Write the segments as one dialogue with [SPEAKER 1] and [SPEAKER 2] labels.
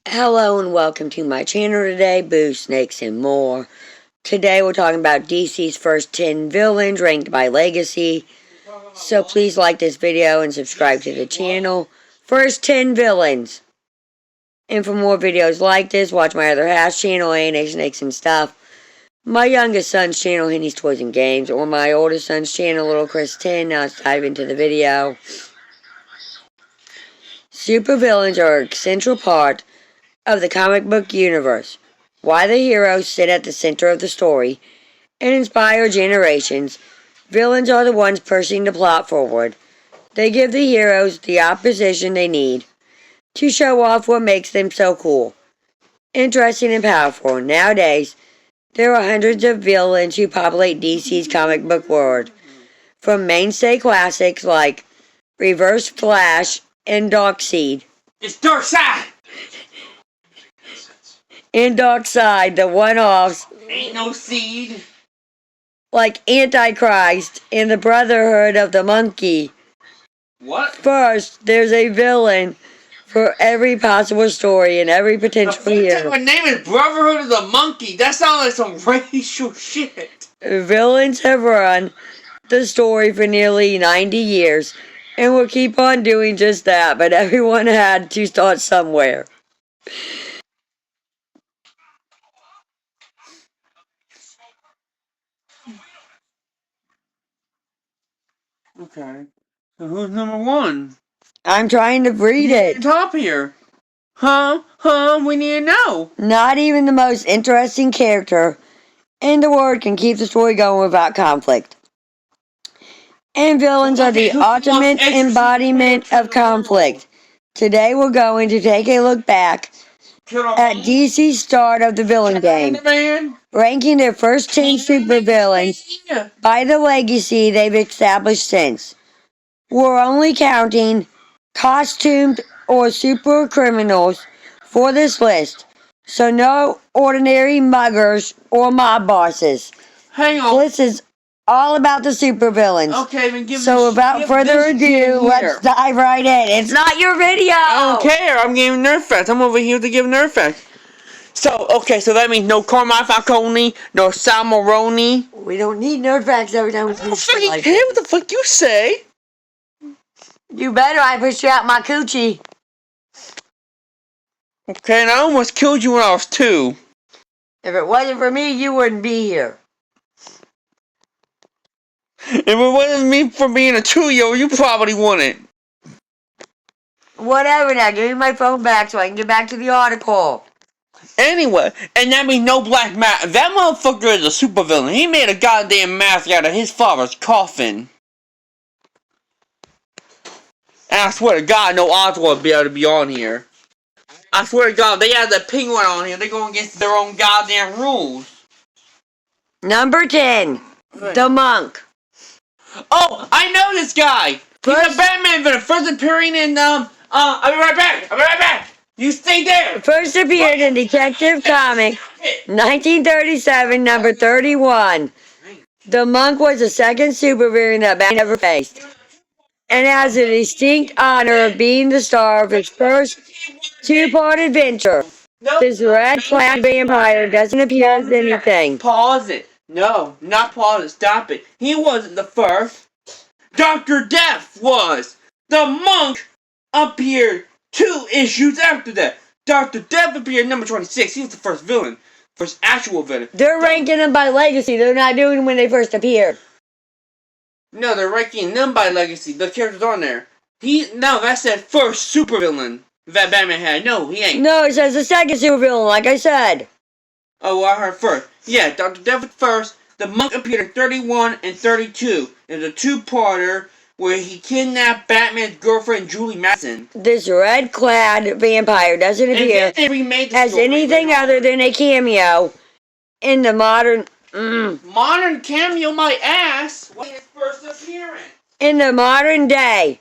[SPEAKER 1] Hello and welcome to my channel today, Boo, Snakes, and More. Today we're talking about DC's first 10 villains ranked by legacy. So please like this video and subscribe to the channel. First 10 villains. And for more videos like this, watch my other half channel, A&A Snakes and Stuff. My youngest son's channel, Henny's Toys and Games, or my oldest son's channel, Little Chris 10. Now let's dive into the video. Supervillains are a central part of the comic book universe. Why the heroes sit at the center of the story and inspire generations, villains are the ones pushing the plot forward. They give the heroes the opposition they need to show off what makes them so cool, interesting, and powerful. Nowadays, there are hundreds of villains who populate DC's comic book world, from mainstay classics like Reverse Flash and Darkseid.
[SPEAKER 2] It's Darkseid!
[SPEAKER 1] And Darkseid, the one-offs
[SPEAKER 2] Ain't no seed.
[SPEAKER 1] like Antichrist and the Brotherhood of the Monkey.
[SPEAKER 2] What?
[SPEAKER 1] First, there's a villain for every possible story and every potential hero.
[SPEAKER 2] My name is Brotherhood of the Monkey. That sounds like some racial shit.
[SPEAKER 1] Villains have run the story for nearly 90 years and will keep on doing just that, but everyone had to start somewhere.
[SPEAKER 2] Okay. So who's number one?
[SPEAKER 1] I'm trying to read it.
[SPEAKER 2] Top here. Huh? We need to know.
[SPEAKER 1] Not even the most interesting character in the world can keep the story going without conflict. And villains are the ultimate embodiment of conflict. Today we're going to take a look back at DC's start of the villain game, ranking their first 10 supervillains by the legacy they've established since. We're only counting costumed or super criminals for this list, so no ordinary muggers or mob bosses.
[SPEAKER 2] Hang on.
[SPEAKER 1] This is all about the supervillains.
[SPEAKER 2] Okay, then give
[SPEAKER 1] So without further ado, let's dive right in. It's not your video!
[SPEAKER 2] I don't care. I'm giving Nerf facts. I'm over here to give Nerf facts. So, okay, so that means no Carmine Falcone, no Sal Maroni.
[SPEAKER 1] We don't need nerd facts every time we do
[SPEAKER 2] I
[SPEAKER 1] like
[SPEAKER 2] care
[SPEAKER 1] this.
[SPEAKER 2] what the fuck you say.
[SPEAKER 1] You better, I push you out my coochie.
[SPEAKER 2] Okay, and I almost killed you when I was 2.
[SPEAKER 1] If it wasn't for me, you wouldn't be here.
[SPEAKER 2] If it wasn't me for being a 2-year-old, you probably wouldn't.
[SPEAKER 1] Whatever now, give me my phone back so I can get back to the article.
[SPEAKER 2] Anyway, and that means no black mask. That motherfucker is a supervillain. He made a goddamn mask out of his father's coffin. And I swear to God, no Oswald would be able to be on here. I swear to God, they had the penguin on here. They're going against their own goddamn rules.
[SPEAKER 1] Number 10, the Monk.
[SPEAKER 2] Oh, I know this guy. He's a Batman villain. First appearing in I'll be right back. You stay there.
[SPEAKER 1] First appeared in Detective Comics, 1937, number 31. The Monk was the second supervillain that Batman ever faced, and has the distinct honor of being the star of his first two-part adventure. This red-clad vampire doesn't appear as anything.
[SPEAKER 2] Pause it. No, not pause it. Stop it. He wasn't the first. Dr. Death was. The Monk appeared 2 issues after that. Dr. Death appeared number 26. He was the first villain. First actual villain.
[SPEAKER 1] They're ranking them by legacy. They're not doing them when they first appeared.
[SPEAKER 2] No, they're ranking them by legacy. The characters on there. No, that's that first supervillain that Batman had. No, he ain't.
[SPEAKER 1] No, it says the second supervillain, like I said.
[SPEAKER 2] Oh, well, I heard first. Yeah, Dr. Death was first. The Monk appeared in 31 and 32. It's a 2-parter where he kidnapped Batman's girlfriend, Julie Madison.
[SPEAKER 1] This red-clad vampire doesn't appear as anything other than a cameo in the modern...
[SPEAKER 2] Modern cameo, my ass! When his first appearance?
[SPEAKER 1] In the modern day.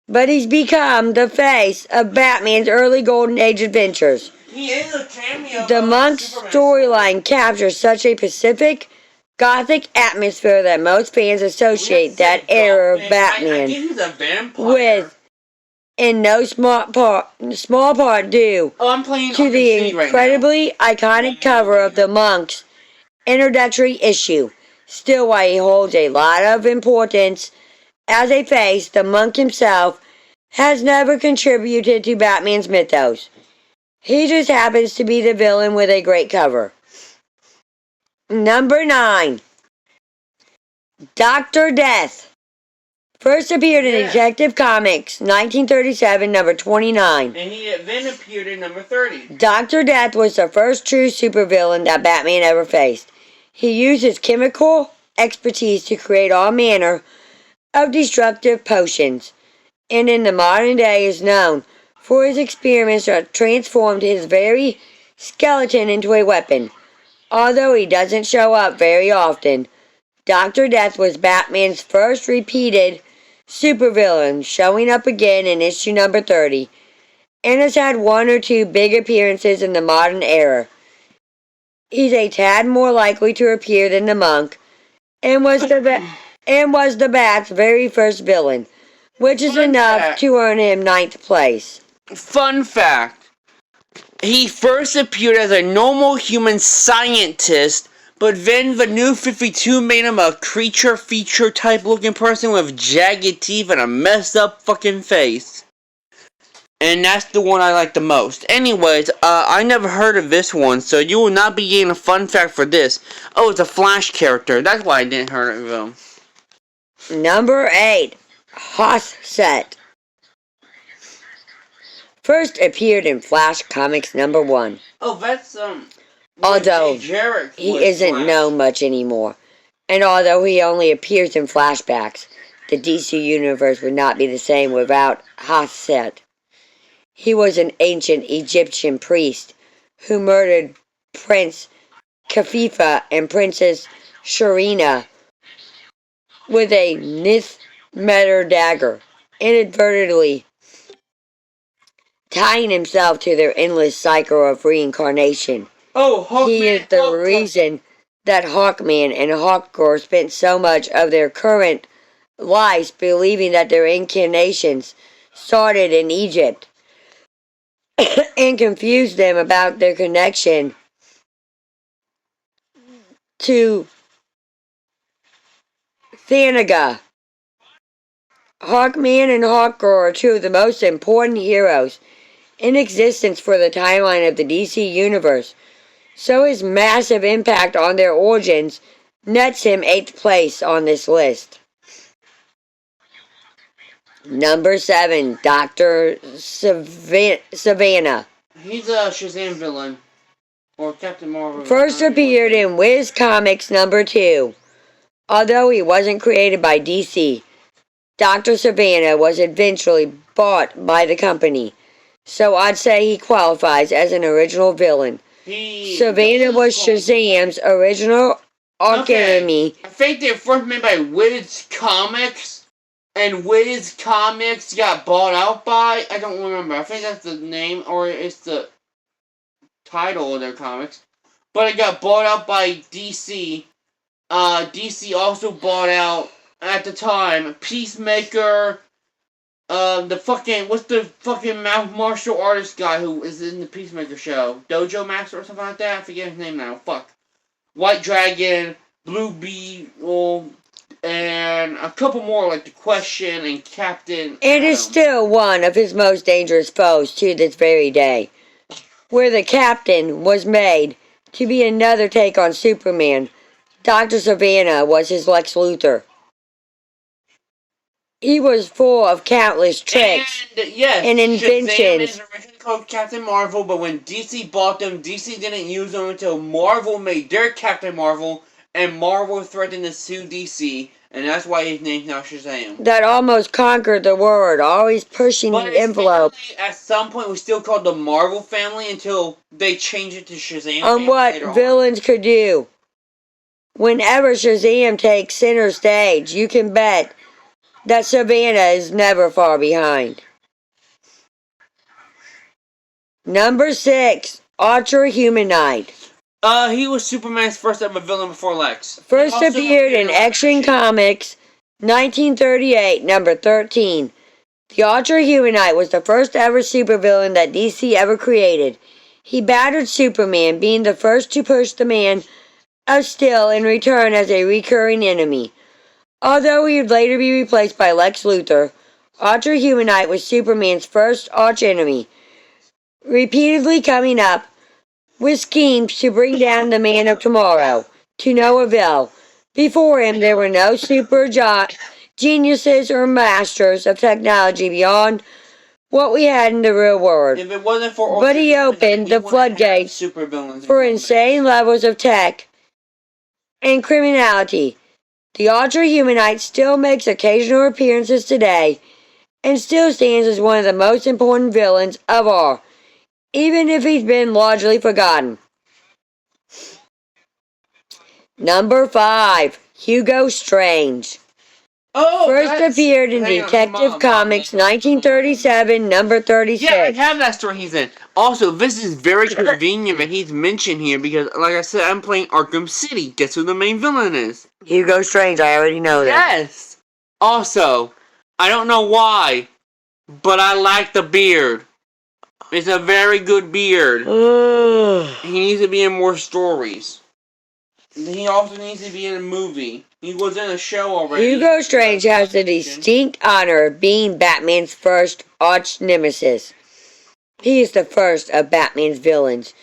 [SPEAKER 1] But he's become the face of Batman's early Golden Age adventures.
[SPEAKER 2] He is a cameo.
[SPEAKER 1] The Monk's storyline captures such a Pacific, Gothic atmosphere that most fans associate that era of Batman with in no small part due
[SPEAKER 2] Oh, I'm playing
[SPEAKER 1] to
[SPEAKER 2] Arkham
[SPEAKER 1] the
[SPEAKER 2] City right now.
[SPEAKER 1] incredibly iconic cover of the Monk's introductory issue. Still, while he holds a lot of importance as a face, the Monk himself has never contributed to Batman's mythos. He just happens to be the villain with a great cover. Number 9. Dr. Death. First appeared in
[SPEAKER 2] Yeah.
[SPEAKER 1] Detective Comics, 1937, number 29.
[SPEAKER 2] And he then appeared in number 30.
[SPEAKER 1] Dr. Death was the first true supervillain that Batman ever faced. He used his chemical expertise to create all manner of destructive potions, and in the modern day is known for his experiments that transformed his very skeleton into a weapon. Although he doesn't show up very often, Dr. Death was Batman's first repeated supervillain, showing up again in issue number 30, and has had one or two big appearances in the modern era. He's a tad more likely to appear than the Monk, and was the Bat's very first villain, which is enough to earn him 9th place.
[SPEAKER 2] Fun fact. He first appeared as a normal human scientist, but then the New 52 made him a creature feature type looking person with jagged teeth and a messed up fucking face. And that's the one I like the most. Anyways, I never heard of this one, so you will not be getting a fun fact for this. Oh, it's a Flash character. That's why I didn't heard of him.
[SPEAKER 1] Number 8. Hoss-Set. First appeared in Flash Comics number 1.
[SPEAKER 2] Oh, that's,
[SPEAKER 1] Although he isn't known much anymore, and although he only appears in flashbacks, the DC Universe would not be the same without Hoss-Set. He was an ancient Egyptian priest who murdered Prince Kafifa and Princess Shurina with a Nith-Meter dagger, inadvertently tying himself to their endless cycle of reincarnation.
[SPEAKER 2] Oh, Hawkman.
[SPEAKER 1] He is the reason that Hawkman and Hawkgirl spent so much of their current lives believing that their incarnations started in Egypt and confused them about their connection to Thanaga. Hawkman and Hawkgirl are two of the most important heroes in existence for the timeline of the DC Universe, so his massive impact on their origins nets him 8th place on this list. Number 7, Dr. Savannah.
[SPEAKER 2] He's a Shazam villain. Or Captain Marvel.
[SPEAKER 1] First appeared in Wiz Comics number 2. Although he wasn't created by DC, Dr. Savannah was eventually bought by the company, so I'd say he qualifies as an original villain. Savannah was Shazam's original archenemy.
[SPEAKER 2] I think they were first made by Wiz Comics, and Wiz Comics got bought out by, I don't remember, I think that's the name, or it's the title of their comics, but it got bought out by DC. DC also bought out, at the time, Peacemaker, what's the fucking martial artist guy who is in the Peacemaker show? Dojo Master or something like that? I forget his name now. Fuck. White Dragon, Blue Beetle, and a couple more like The Question and Captain
[SPEAKER 1] It is still one of his most dangerous foes to this very day, where the Captain was made to be another take on Superman. Dr. Savannah was his Lex Luthor. He was full of countless tricks and inventions.
[SPEAKER 2] Shazam is originally called Captain Marvel, but when DC bought them, DC didn't use them until Marvel made their Captain Marvel, and Marvel threatened to sue DC, and that's why his name's now Shazam.
[SPEAKER 1] That almost conquered the world, always pushing
[SPEAKER 2] But
[SPEAKER 1] the envelope.
[SPEAKER 2] At some point, we still called the Marvel family until they changed it to Shazam.
[SPEAKER 1] On what villains could do. Whenever Shazam takes center stage, you can bet that Savannah is never far behind. Number 6, Ultra Humanite.
[SPEAKER 2] He was Superman's first ever villain before Lex.
[SPEAKER 1] First appeared in Action Comics, 1938, number 13. The Ultra Humanite was the first ever supervillain that DC ever created. He battered Superman, being the first to push the Man of Steel in return as a recurring enemy. Although he would later be replaced by Lex Luthor, Ultra Humanite was Superman's first arch-enemy, repeatedly coming up with schemes to bring down the Man of Tomorrow, to no avail. Before him, there were no geniuses or masters of technology beyond what we had in the real world.
[SPEAKER 2] If it wasn't for
[SPEAKER 1] But he opened the floodgates for insane levels of tech and criminality. The Ultra Humanite still makes occasional appearances today and still stands as one of the most important villains of all, even if he's been largely forgotten. Number 5. Hugo Strange. First appeared in Detective Comics 1937, number 36.
[SPEAKER 2] Yeah, I have that story he's in. Also, this is very convenient that he's mentioned here because, like I said, I'm playing Arkham City. Guess who the main villain is?
[SPEAKER 1] Hugo Strange, I already know that.
[SPEAKER 2] Yes! Also, I don't know why, but I like the beard. It's a very good beard. He needs to be in more stories. He also needs to be in a movie. He was in a show already.
[SPEAKER 1] Hugo Strange has the distinct honor of being Batman's first arch nemesis. He is the first of Batman's villains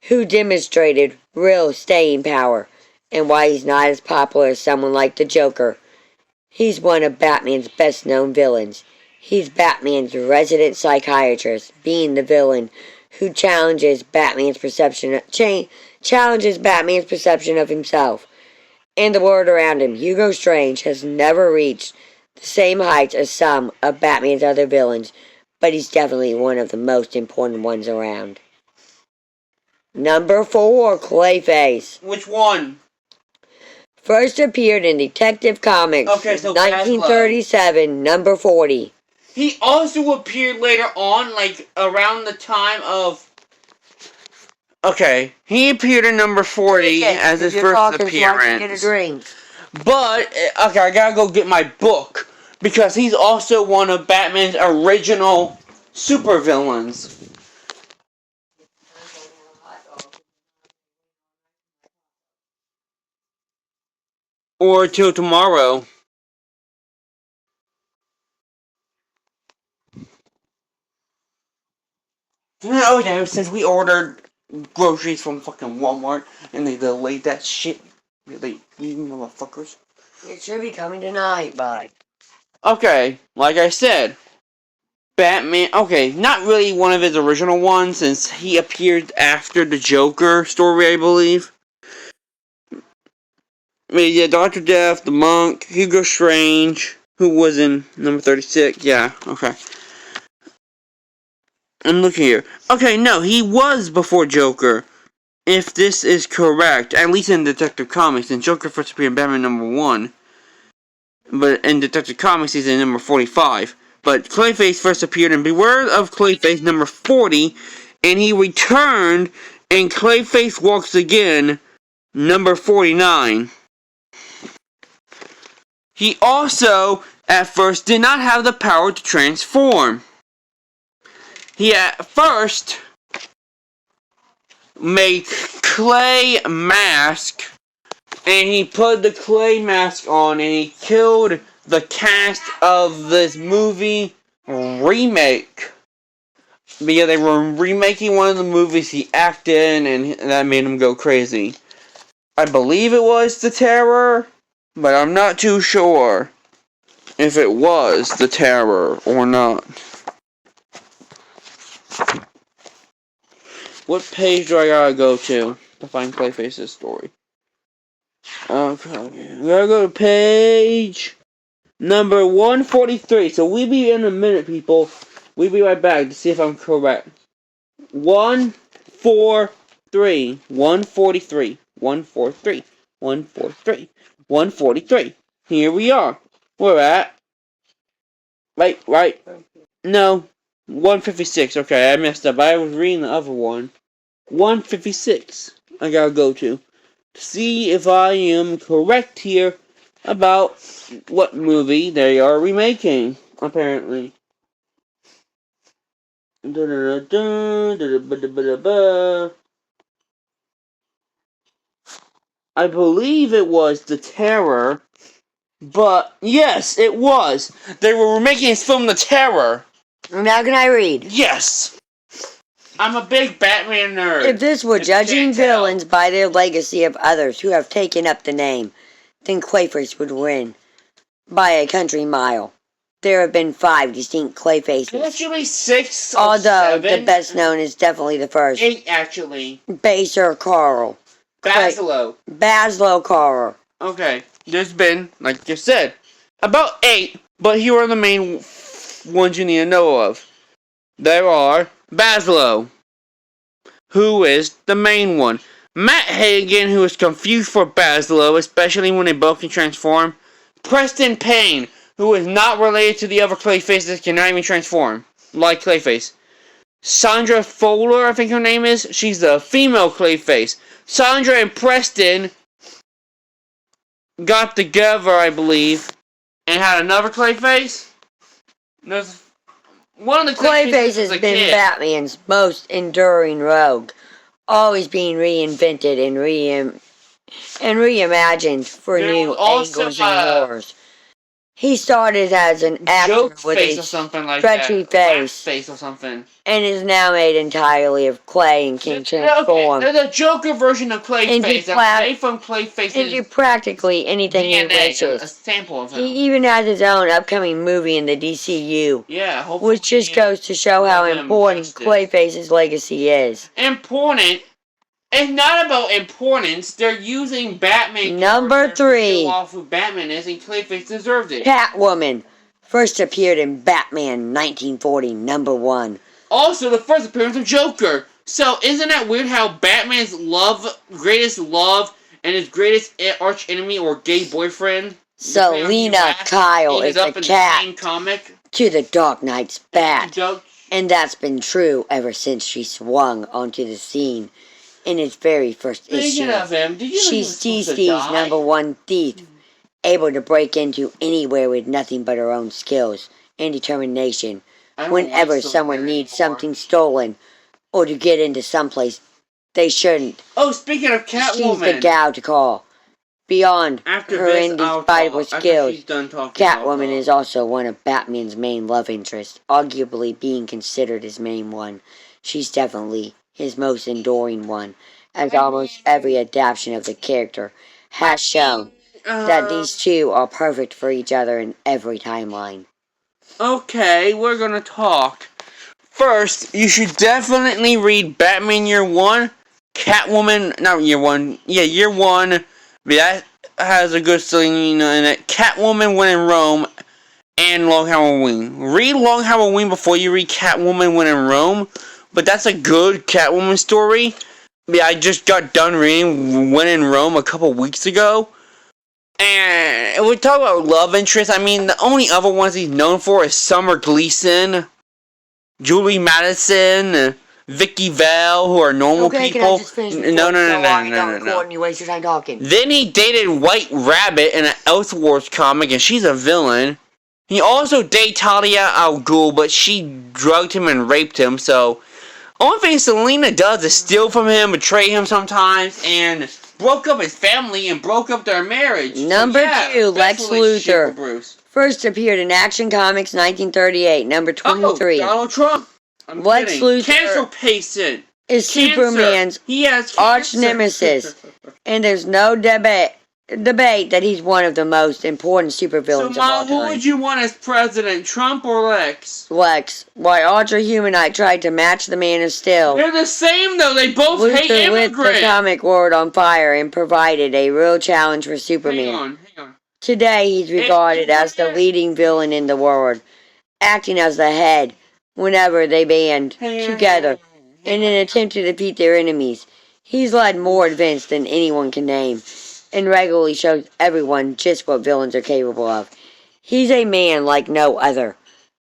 [SPEAKER 1] who demonstrated real staying power, and why he's not as popular as someone like the Joker. He's one of Batman's best known villains. He's Batman's resident psychiatrist, being the villain who challenges Batman's perception of himself and the world around him. Hugo Strange has never reached the same heights as some of Batman's other villains, but he's definitely one of the most important ones around. Number 4, Clayface.
[SPEAKER 2] Which one?
[SPEAKER 1] First appeared in Detective Comics, 1937, number 40.
[SPEAKER 2] He also appeared later on, like, around the time of... Okay, he appeared in number 40 as his first appearance.
[SPEAKER 1] Get a drink.
[SPEAKER 2] But, okay, I gotta go get my book. Because he's also one of Batman's original supervillains. Or till tomorrow. Oh yeah, since we ordered groceries from fucking Walmart and they delayed that shit. They motherfuckers.
[SPEAKER 1] It should be coming tonight, bud.
[SPEAKER 2] Okay, like I said, Batman, okay, not really one of his original ones since he appeared after the Joker story, I believe. Yeah, Dr. Death, the Monk, Hugo Strange, who was in number 36, yeah, okay. And look here. Okay, no, he was before Joker. If this is correct, at least in Detective Comics, and Joker first appeared in Batman number 1. But in Detective Comics, he's in number 45. But Clayface first appeared in Beware of Clayface number 40, and he returned in Clayface Walks Again, number 49. He also, at first, did not have the power to transform. He at first made clay mask, and he put the clay mask on, and he killed the cast of this movie remake. Because they were remaking one of the movies he acted in, and that made him go crazy. I believe it was The Terror, but I'm not too sure if it was The Terror or not. What page do I gotta go to find Clayface's story? Okay, we gotta go to page number 143. So we'll be in a minute, people. We'll be right back to see if I'm correct. 143. 143. 143. 143. 143. Here we are. We're at... Right. No. 156. Okay, I messed up. I was reading the other one. 156. I gotta go to see if I am correct here about what movie they are remaking, apparently. I believe it was The Terror, but yes, it was. They were making his film The Terror.
[SPEAKER 1] Now can I read?
[SPEAKER 2] Yes. I'm a big Batman nerd.
[SPEAKER 1] If this were
[SPEAKER 2] If you
[SPEAKER 1] judging
[SPEAKER 2] can't tell.
[SPEAKER 1] villains by their legacy of others who have taken up the name, then Clayface would win by a country mile. There have been 5 distinct Clayfaces,
[SPEAKER 2] Actually, 6 or
[SPEAKER 1] although
[SPEAKER 2] 7.
[SPEAKER 1] the best known is definitely the first.
[SPEAKER 2] 8, actually.
[SPEAKER 1] Baser Carl.
[SPEAKER 2] Basilo.
[SPEAKER 1] Baslo Carl.
[SPEAKER 2] Okay, there's been, like you said, about 8, but here are the main ones you need to know of. There are Baslo, who is the main one. Matt Hagen, who is confused for Baslo, especially when they both can transform. Preston Payne, who is not related to the other Clayfaces that cannot even transform, like Clayface. Sandra Fowler, I think her name is. She's the female Clayface. Sandra and Preston got together, I believe, and had another Clayface. There's one of the
[SPEAKER 1] Clayface has been Batman's most enduring rogue, always being reinvented and reimagined for new angles and horrors. He started as an actor with a stretchy face
[SPEAKER 2] or something,
[SPEAKER 1] and is now made entirely of clay and can transform
[SPEAKER 2] there's a Joker version of Clayface made from Clayface's
[SPEAKER 1] into practically anything he wishes.
[SPEAKER 2] A sample of him.
[SPEAKER 1] He even has his own upcoming movie in the DCU.
[SPEAKER 2] Yeah, hopefully.
[SPEAKER 1] Which just goes to show how important Clayface's legacy is.
[SPEAKER 2] Important? It's not about importance. They're using Batman.
[SPEAKER 1] Number 3.
[SPEAKER 2] To show off who Batman is, and Clayface deserved it.
[SPEAKER 1] Catwoman. First appeared in Batman 1940, number 1.
[SPEAKER 2] Also, the first appearance of Joker. So, isn't that weird how Batman's greatest love, and his greatest arch enemy or gay boyfriend,
[SPEAKER 1] Selina Kyle, is the cat to the Dark Knight's bat. And that's been true ever since she swung onto the scene in its very first issue. She's DC's number 1 thief, able to break into anywhere with nothing but her own skills and determination whenever someone needs something stolen or to get into someplace they shouldn't.
[SPEAKER 2] Oh, speaking of Catwoman,
[SPEAKER 1] she's the gal to call. Beyond her indisputable skills, Catwoman is also one of Batman's main love interests, arguably being considered his main one. She's definitely his most enduring one, as almost every adaptation of the character has shown that these two are perfect for each other in every timeline.
[SPEAKER 2] Okay, we're gonna talk. First, you should definitely read Batman Year 1, Catwoman, not Year 1, Year 1, that has a good scene in it, Catwoman When in Rome, and Long Halloween. Read Long Halloween before you read Catwoman When in Rome, but that's a good Catwoman story. Yeah, I just got done reading When in Rome a couple weeks ago. And we talk about love interest. I mean, the only other ones he's known for is Summer Gleason, Julie Madison, Vicky Vale, who are normal people.
[SPEAKER 1] Can I just finish
[SPEAKER 2] No.
[SPEAKER 1] You waste your time talking.
[SPEAKER 2] Then he dated White Rabbit in an Elseworlds comic, and she's a villain. He also dated Talia al Ghul, but she drugged him and raped him, so only thing Selina does is steal from him, betray him sometimes, and broke up his family and broke up their marriage.
[SPEAKER 1] Number 2, Lex Luthor. First appeared in Action Comics 1938, number 23.
[SPEAKER 2] Oh, Donald Trump.
[SPEAKER 1] Lex Luthor
[SPEAKER 2] Cancer patient
[SPEAKER 1] is Superman's arch nemesis, and there's no debate that he's one of the most important supervillains of all time.
[SPEAKER 2] So, Mom, who would you want as president, Trump or Lex?
[SPEAKER 1] Lex. Why Ultra Humanite tried to match the Man of Steel.
[SPEAKER 2] They're the same, though. They both hate immigrants.
[SPEAKER 1] Lit the comic world on fire and provided a real challenge for Superman.
[SPEAKER 2] Hang on.
[SPEAKER 1] Today, he's regarded as the leading villain in the world, acting as the head whenever they band together in an attempt to defeat their enemies. He's led more events than anyone can name, and regularly shows everyone just what villains are capable of. He's a man like no other,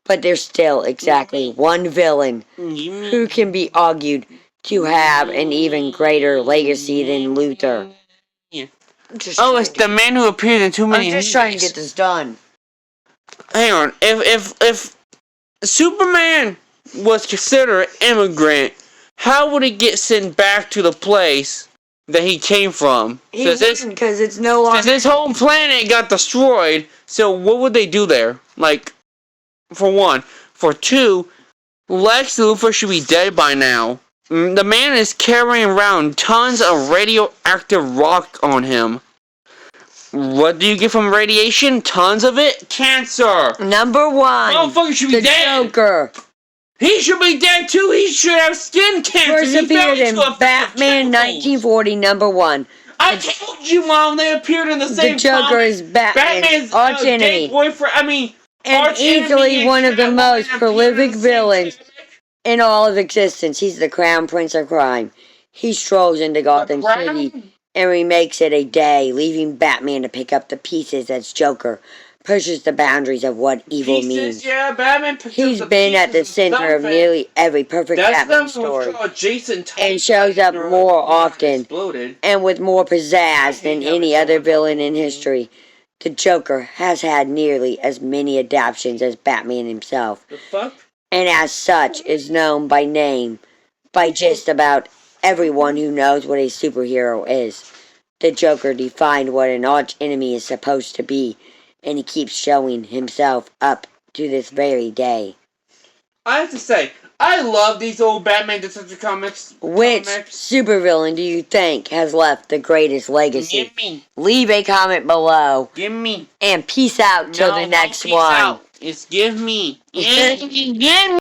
[SPEAKER 1] but there's still exactly one villain who can be argued to have an even greater legacy than Luthor.
[SPEAKER 2] It's the man who appeared in too many movies.
[SPEAKER 1] I'm just trying to get this done.
[SPEAKER 2] Hang on. If Superman was considered an immigrant, how would he get sent back to the place that he came from?
[SPEAKER 1] He wouldn't, because it's no longer...
[SPEAKER 2] Since his home planet got destroyed, so what would they do there? Like, for one. For two, Lex Luthor should be dead by now. The man is carrying around tons of radioactive rock on him. What do you get from radiation? Tons of it? Cancer!
[SPEAKER 1] Number one,
[SPEAKER 2] Motherfucker should be
[SPEAKER 1] the
[SPEAKER 2] dead!
[SPEAKER 1] Joker.
[SPEAKER 2] He should be dead too! He should have skin cancer!
[SPEAKER 1] First appeared in Batman 1940, number one.
[SPEAKER 2] I told you, Mom, they appeared in the same
[SPEAKER 1] The Joker
[SPEAKER 2] comic.
[SPEAKER 1] is Batman's
[SPEAKER 2] Batman's
[SPEAKER 1] arch
[SPEAKER 2] gay
[SPEAKER 1] enemy.
[SPEAKER 2] boyfriend,
[SPEAKER 1] And
[SPEAKER 2] arch
[SPEAKER 1] easily
[SPEAKER 2] enemy
[SPEAKER 1] one of the
[SPEAKER 2] and
[SPEAKER 1] most
[SPEAKER 2] appeared
[SPEAKER 1] prolific
[SPEAKER 2] in the same
[SPEAKER 1] villains
[SPEAKER 2] comic.
[SPEAKER 1] in all of existence. He's the crown prince of crime. He strolls into Gotham City and remakes it a day, leaving Batman to pick up the pieces as Joker pushes the boundaries of what evil means.
[SPEAKER 2] Yeah, Batman
[SPEAKER 1] He's been at the center of nearly every perfect Batman story and shows up more often and with more pizzazz than any other villain in history. The Joker has had nearly as many adaptations as Batman himself,
[SPEAKER 2] The fuck?
[SPEAKER 1] and as such is known by name by just about everyone who knows what a superhero is. The Joker defined what an arch enemy is supposed to be, and he keeps showing himself up to this very day.
[SPEAKER 2] I have to say, I love these old Batman Detective comics.
[SPEAKER 1] Which supervillain do you think has left the greatest legacy?
[SPEAKER 2] Give me.
[SPEAKER 1] Leave a comment below,
[SPEAKER 2] Give me.
[SPEAKER 1] and peace out till the next
[SPEAKER 2] peace
[SPEAKER 1] one.
[SPEAKER 2] out. It's give me. Give me.